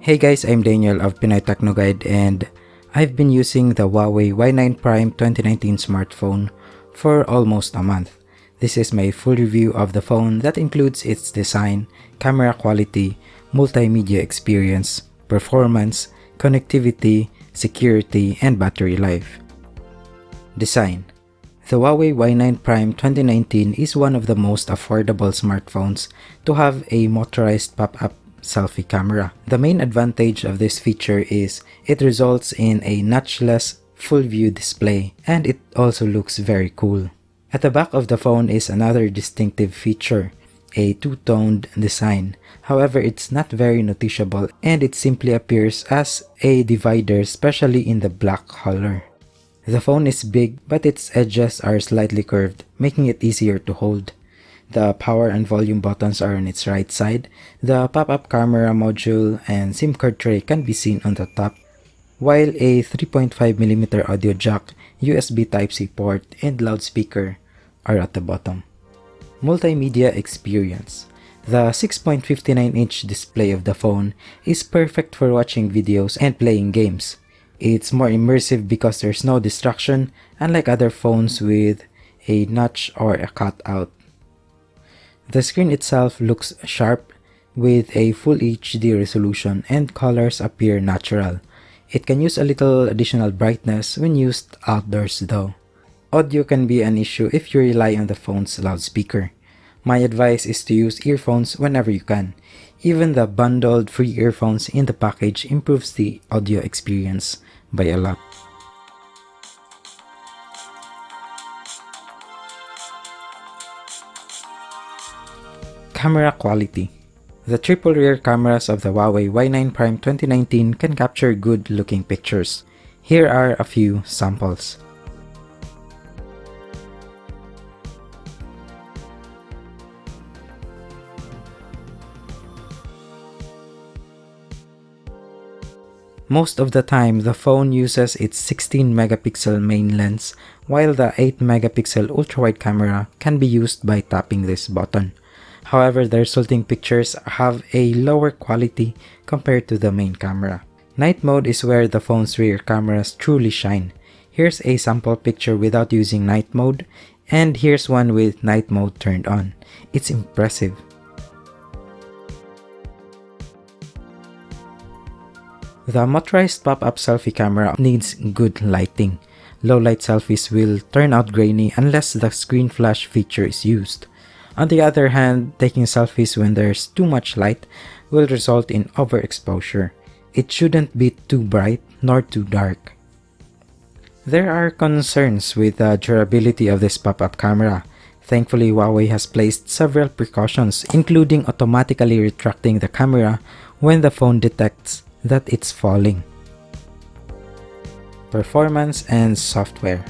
Hey guys, I'm Daniel of PINOY TECHNO Guide, and I've been using the Huawei Y9 Prime 2019 smartphone for almost a month. This is my full review of the phone that includes its design, camera quality, multimedia experience, performance, connectivity, security, and battery life. Design. The Huawei Y9 Prime 2019 is one of the most affordable smartphones to have a motorized pop-up selfie camera. The main advantage of this feature is it results in a notchless full view display, and it also looks very cool. At the back of the phone is another distinctive feature, a two-toned design. However, it's not very noticeable and it simply appears as a divider, especially in the black color. The phone is big, but its edges are slightly curved, making it easier to hold. The power and volume buttons are on its right side. The pop-up camera module and SIM card tray can be seen on the top, while a 3.5mm audio jack, USB Type-C port, and loudspeaker are at the bottom. Multimedia experience. The 6.59-inch display of the phone is perfect for watching videos and playing games. It's more immersive because there's no distraction, unlike other phones with a notch or a cutout. The screen itself looks sharp with a full HD resolution and colors appear natural. It can use a little additional brightness when used outdoors though. Audio can be an issue if you rely on the phone's loudspeaker. My advice is to use earphones whenever you can. Even the bundled free earphones in the package improves the audio experience by a lot. Camera quality. The triple rear cameras of the Huawei Y9 Prime 2019 can capture good looking pictures. Here are a few samples. Most of the time, the phone uses its 16-megapixel main lens, while the 8-megapixel ultra-wide camera can be used by tapping this button. However, the resulting pictures have a lower quality compared to the main camera. Night mode is where the phone's rear cameras truly shine. Here's a sample picture without using night mode, and here's one with night mode turned on. It's impressive. The motorized pop-up selfie camera needs good lighting. Low light selfies will turn out grainy unless the screen flash feature is used. On the other hand, taking selfies when there's too much light will result in overexposure. It shouldn't be too bright nor too dark. There are concerns with the durability of this pop-up camera. Thankfully, Huawei has placed several precautions, including automatically retracting the camera when the phone detects that it's falling. Performance and software.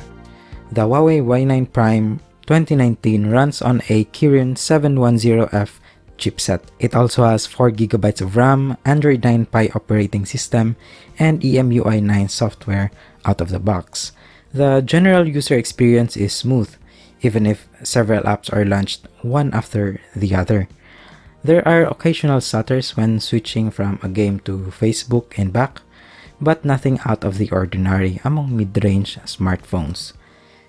The Huawei Y9 Prime 2019 runs on a Kirin 710F chipset. It also has 4GB of RAM, Android 9 Pie operating system, and EMUI 9 software out of the box. The general user experience is smooth, even if several apps are launched one after the other. There are occasional stutters when switching from a game to Facebook and back, but nothing out of the ordinary among mid-range smartphones.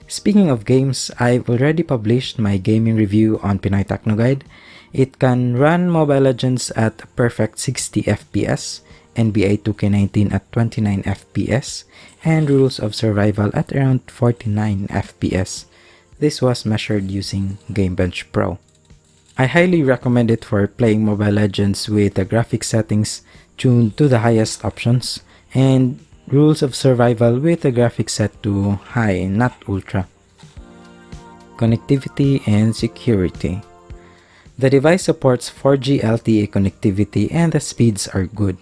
Speaking of games, I've already published my gaming review on PINOY TECHNO Guide. It can run Mobile Legends at a perfect 60 FPS, NBA 2K19 at 29 FPS, and Rules of Survival at around 49 FPS. This was measured using Gamebench Pro. I highly recommend it for playing Mobile Legends with the graphics settings tuned to the highest options, and Rules of Survival with the graphics set to high, not ultra. Connectivity and security. The device supports 4G LTE connectivity and the speeds are good.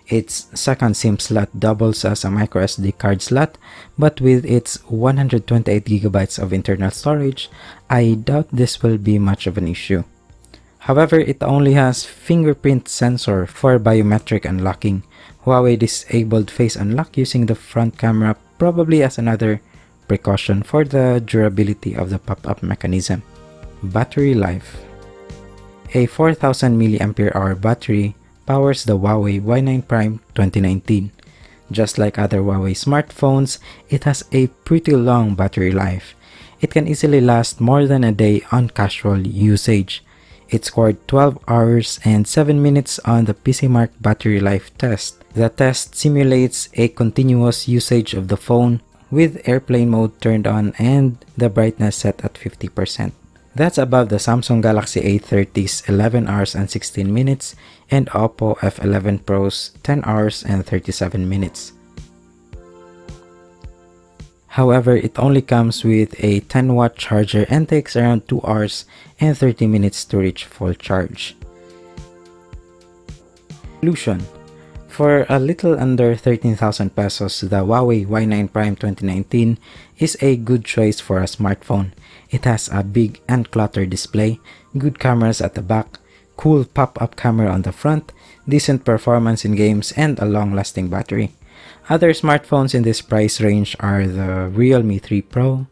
Its second SIM slot doubles as a microSD card slot, but with its 128GB of internal storage, I doubt this will be much of an issue. However, it only has fingerprint sensor for biometric unlocking. Huawei disabled face unlock using the front camera, probably as another precaution for the durability of the pop-up mechanism. Battery life. A 4000 mAh battery powers the Huawei Y9 Prime 2019. Just like other Huawei smartphones, it has a pretty long battery life. It can easily last more than a day on casual usage. It scored 12 hours and 7 minutes on the PCMark battery life test. The test simulates a continuous usage of the phone with airplane mode turned on and the brightness set at 50%. That's above the Samsung Galaxy A30's 11 hours and 16 minutes and Oppo F11 Pro's 10 hours and 37 minutes. However, it only comes with a 10-watt charger and takes around 2 hours and 30 minutes to reach full charge. Solution. For a little under 13,000 pesos, the Huawei Y9 Prime 2019 is a good choice for a smartphone. It has a big uncluttered display, good cameras at the back, cool pop-up camera on the front, decent performance in games, and a long-lasting battery. Other smartphones in this price range are the Realme 3 Pro,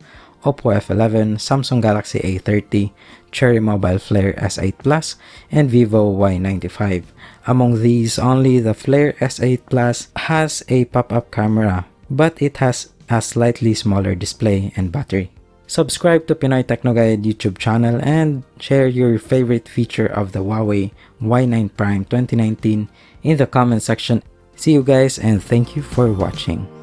Oppo F11, Samsung Galaxy A30, Cherry Mobile Flare S8 Plus, and Vivo Y95. Among these, only the Flare S8 Plus has a pop-up camera, but it has a slightly smaller display and battery. Subscribe to Pinoy Techno Guide YouTube channel and share your favorite feature of the Huawei Y9 Prime 2019 in the comment section. See you guys and thank you for watching.